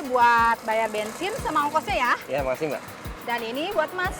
Ini buat bayar bensin sama ongkosnya ya. Ya, makasih Mbak. Dan ini buat Mas.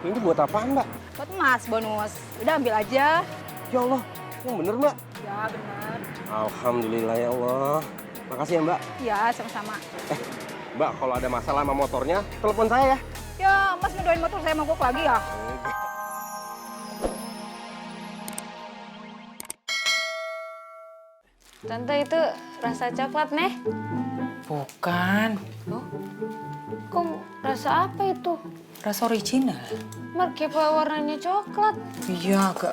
Ini buat apaan Mbak? Buat Mas bonus. Udah ambil aja. Ya Allah, yang bener Mbak. Ya benar. Alhamdulillah ya Allah. Makasih ya Mbak. Ya sama-sama. Mbak, kalau ada masalah sama motornya, telepon saya ya. Ya Mas ngedoain motor saya mogok lagi ya. Tante itu rasa coklat, Neh? Bukan, Oh, kok rasa apa itu? rasa original. Kenapa warnanya coklat? Iya, agak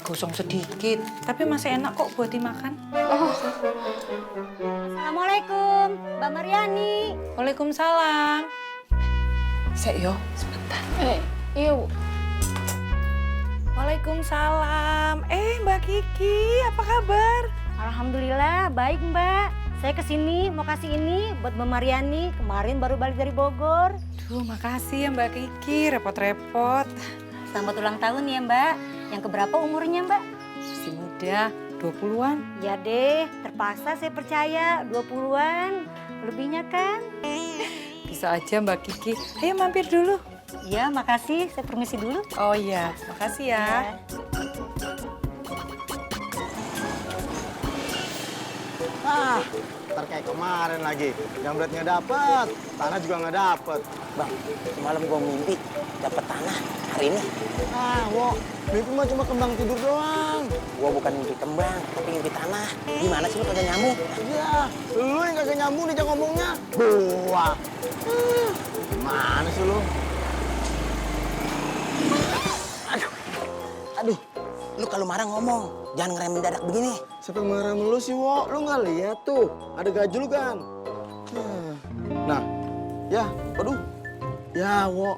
gosong sedikit. Tapi masih enak kok buat dimakan. Assalamualaikum, Mbak Mariani. Waalaikumsalam. Sek yo, sebentar. Iya, Bu. Waalaikumsalam. Mbak Kiki, apa kabar? Alhamdulillah, baik Mbak. Saya kesini mau kasih ini buat Mbak Mariani. Kemarin baru balik dari Bogor. Duh, makasih ya Mbak Kiki, repot-repot. Selamat ulang tahun ya Mbak. Yang keberapa umurnya Mbak? Masih muda, 20-an. Ya deh, terpaksa saya percaya 20-an. Lebihnya kan? Bisa aja Mbak Kiki. Ayo mampir dulu. Iya, makasih. Saya permisi dulu. Oh iya, makasih ya. Ah, ntar kayak kemarin lagi. Jambret nggak dapet, tanah juga nggak dapet. Bang, semalam gua mimpi dapat tanah hari ini. Ah, wo, mimpi mah cuma kembang tidur doang. Gua bukan mimpi kembang, tapi mimpi tanah. Gimana sih lu kagak nyambung? Ya, lu yang kagak nyambung nih ngomongnya. Gua. Gimana sih lu? Aduh, lu kalau marah ngomong, jangan ngerem mendadak begini. Siapa yang marah sama lu sih, wo? Lu nggak lihat tuh, ada gajul kan? Nah, ya, aduh. Ya, wo.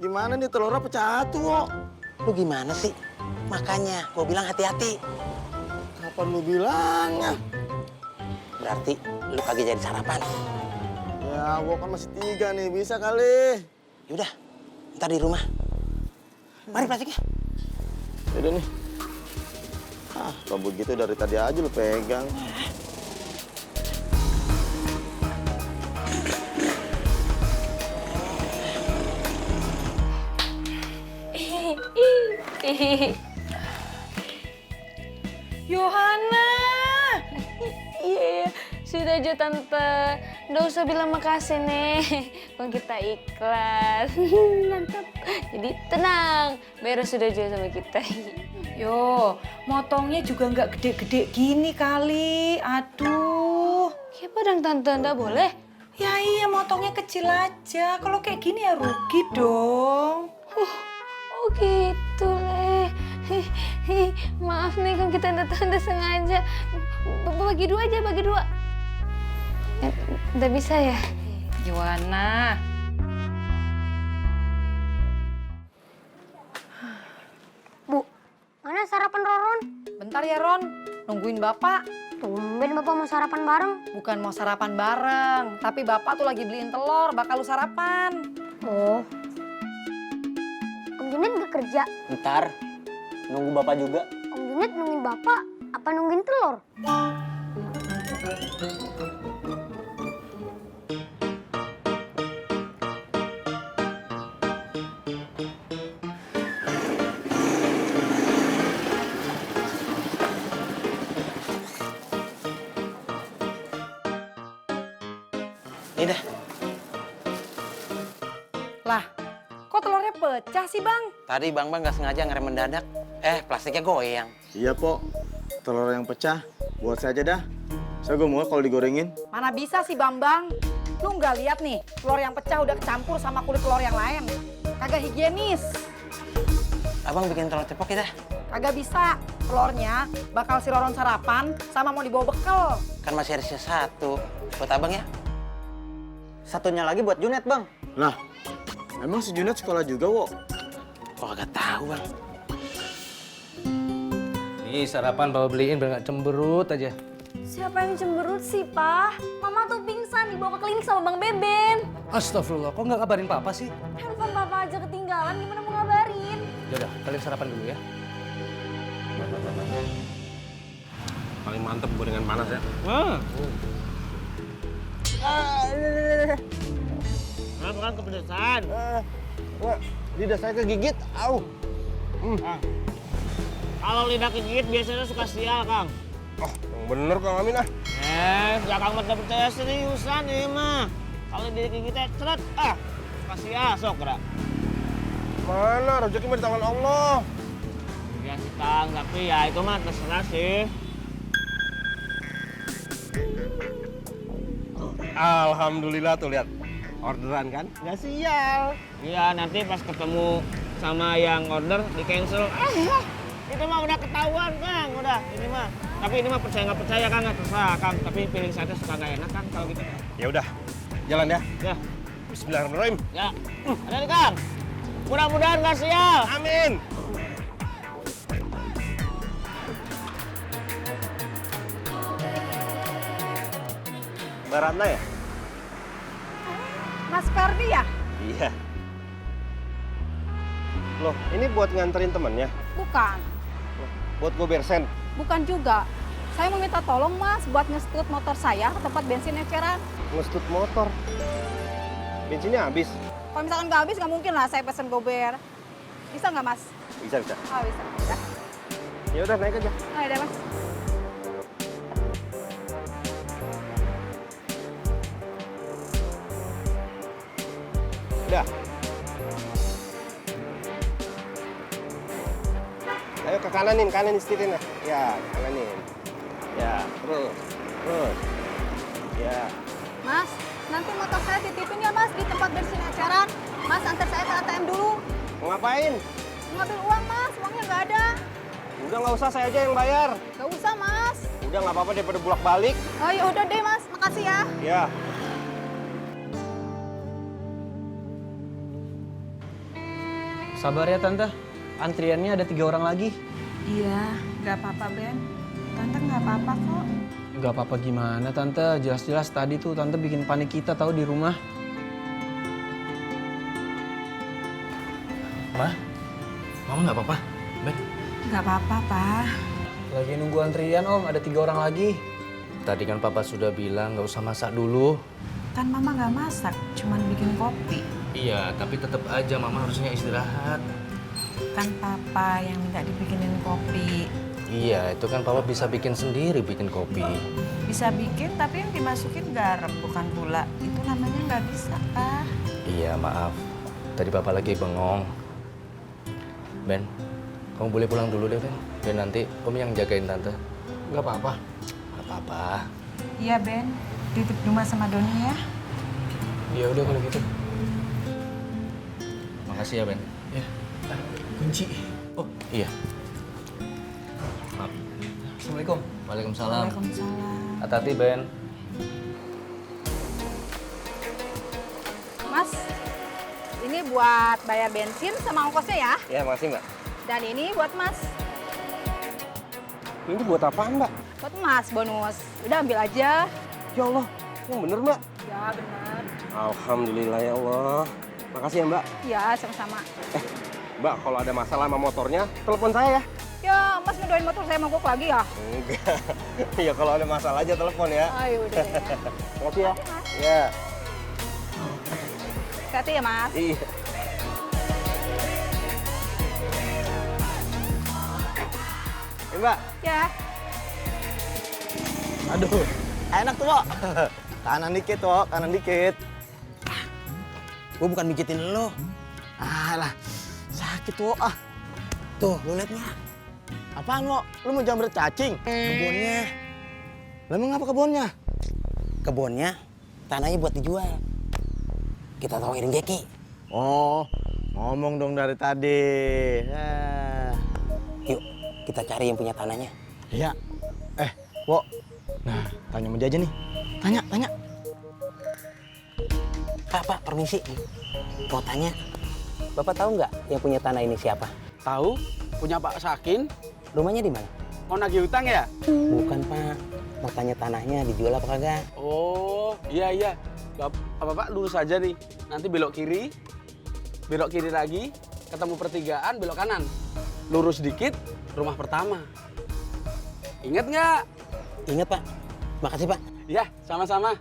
Gimana nih telurnya pecah tuh, wo? Lu gimana sih? Makanya gua bilang hati-hati. Kapan lu bilangnya? Berarti lu kagak jadi sarapan. Ya, wo kan masih 3 nih, bisa kali. Yaudah, ntar di rumah. Mari plastiknya. Udah nih. Ah, kalau begitu dari tadi aja lu pegang. Yohana! Iya, sudah aja Tante. Nggak usah bilang makasih, Nih. Kalau kita ikhlas. Mantap. Jadi tenang, beres sudah aja sama kita. Yo, motongnya juga nggak gede-gede gini kali. Aduh. Ya padang Tante, nggak boleh. Ya iya, motongnya kecil aja. Kalau kayak gini ya rugi dong. Oh gitu, Leh. Maaf nih kalau kita nggak sengaja. Bagi dua aja, bagi dua. Nggak bisa ya? Yohana. Bu, mana sarapan Roron? Bentar ya Ron, nungguin Bapak. Tumben Bapak mau sarapan bareng. Bukan mau sarapan bareng, tapi Bapak tuh lagi beliin telur, bakal lu sarapan. Oh. Om Junet nggak kerja? Ntar, nunggu bapak juga. Om Junet nungguin Bapak apa nungguin telur? Ini dah. Lah, kok telurnya pecah sih Bang? Tadi Bang nggak sengaja ngerem mendadak. Plastiknya goyang. Iya, Po. Telur yang pecah, buat saya aja dah. Saya gue mau kalau digorengin. Mana bisa sih Bambang? Lu nggak lihat nih, telur yang pecah udah kecampur sama kulit telur yang lain. Kagak higienis. Abang bikin telur cepok ya dah. Kagak bisa. Telurnya bakal si Roron sarapan sama mau dibawa bekal. Kan masih ada sisa 1. Buat abang ya. Satunya lagi buat Junet, Bang. Lah, emang si Junet sekolah juga, wo? Kok kagak tahu Bang. Nih sarapan bawa beliin biar nggak cemberut aja. Siapa yang cemberut sih, Pak? Mama tuh pingsan dibawa ke klinik sama Bang Beben. Astagfirullah, kok nggak kabarin Papa sih? Handphone Papa aja ketinggalan, gimana mau ngabarin? Yaudah, kalian sarapan dulu ya. Paling mantep gorengan panas ya. Kenapa kan kepedesan? Wah, lidah saya kegigit. Au. Kalau lidah kegigit biasanya suka sial, Kang. Oh, yang bener Kang Amin ah. Ya Kang Mat percaya seriusan ini mah. Kalau lidah kegigitnya ceret, suka sial, sok gerak. Mana rezeki mah di tangan Allah. Ya sih Kang, tapi ya itu mah terserah sih. Alhamdulillah tuh lihat. Orderan kan? Nggak sial. Iya, nanti pas ketemu sama yang order di cancel. Itu mah udah ketahuan, Kang. Udah, ini mah. Tapi ini mah percaya nggak percaya, Kang. Terserah, Kang. Tapi feeling saya suka nggak enak, Kang, kalau gitu. Ya udah, jalan ya. Ya, Bismillahirrahmanirrahim. ya. Ada nih, Kang. Mudah-mudahan nggak sial. Amin. Mbak Ratna ya? Mas Ferdi ya? Iya. Loh, ini buat nganterin temennya? Bukan. Buat gue bersen? Bukan juga. Saya mau minta tolong mas buat ngestut motor saya ke tempat bensin eceran. Ngestut motor. Bensinnya habis? Kalau misalkan nggak habis nggak mungkin lah saya pesen gober. Bisa nggak mas? Bisa, bisa. Oh bisa. Udah. Ya udah naik aja. Oh, ya udah mas. Udah. Ayo ke kananin, kanan setirin ya. Ya, kananin. Ya, terus. Ya. Mas, nanti motor saya titipin ya mas di tempat bensin eceran. Mas antar saya ke ATM dulu. Mau ngapain? Ngambil uang mas, uangnya nggak ada. Udah nggak usah, saya aja yang bayar. Nggak usah mas. Udah nggak apa-apa daripada bolak-balik. Oh ya udah deh mas, makasih ya. Ya. Sabar ya Tante, antriannya ada 3 orang lagi. Iya, nggak apa-apa Ben. Tante nggak apa-apa kok. Gak apa-apa gimana Tante, jelas-jelas tadi tuh Tante bikin panik kita tahu di rumah. Mama nggak apa-apa, Ben? Nggak apa-apa, Pak. Lagi nunggu antrian Om, ada 3 orang lagi. Tadi kan Papa sudah bilang nggak usah masak dulu. Kan Mama nggak masak, cuman bikin kopi. Iya, tapi tetap aja Mama harusnya istirahat. Kan Papa yang minta dibikinin kopi. Iya, itu kan Papa bisa bikin sendiri bikin kopi. Bisa bikin, tapi yang dimasukin garam, bukan gula. Itu namanya nggak bisa, Pak. Iya, maaf. Tadi Papa lagi bengong. Ben, kamu boleh pulang dulu deh, Ben. Biar nanti Om yang jagain Tante. Gak apa-apa. Gak apa-apa. Iya, Ben. Titip rumah sama Doni ya. Ya udah kalau gitu. Makasih ya, Ben. Ya, kunci. Oh, iya. Maaf. Assalamualaikum. Waalaikumsalam. Waalaikumsalam. Hati-hati, Ben. Mas, ini buat bayar bensin sama ongkosnya ya. Ya, makasih Mbak. Dan ini buat mas. Ini buat apaan Mbak? Buat mas bonus. Udah ambil aja. Ya Allah, yang bener Mbak. Ya benar. Alhamdulillah ya Allah. Makasih ya Mbak. Ya sama-sama. Mbak, kalau ada masalah sama motornya, telepon saya ya. Ya mas ngedoain motor saya mogok lagi ya. Enggak. Ya kalau ada masalah aja telepon ya. Ayo udah deh. Makasih ya. Ya. Hati ya mas. Iya. Ya, Mbak. Ya. Aduh, enak tuh, Wok. Kanan dikit, Wok. Kanan dikit. Gue bukan mijitin lo. Alah, sakit, Wok. Tuh, lo liat nggak? Apaan, Wok? Lu mau jamret cacing? Kebunnya. Lah emang apa kebunnya? Kebunnya, tanahnya buat dijual. Kita tawarin Jeki. Oh, ngomong dong dari tadi. Yuk, kita cari yang punya tanahnya. Iya. Wok. Nah, tanya sama dia aja nih. Tanya. Pak, permisi. Mau tanya, Bapak tahu nggak yang punya tanah ini siapa? Tahu? Punya Pak Sakin? Rumahnya di mana? Mau nagih utang ya? Bukan, Pak. Mau tanya tanahnya dijual apa kagak? Oh, iya. Bapak lurus aja nih. Nanti belok kiri lagi, ketemu pertigaan, belok kanan. Lurus dikit, rumah pertama. Ingat nggak? Ingat, Pak. Makasih, Pak. Ya, sama-sama.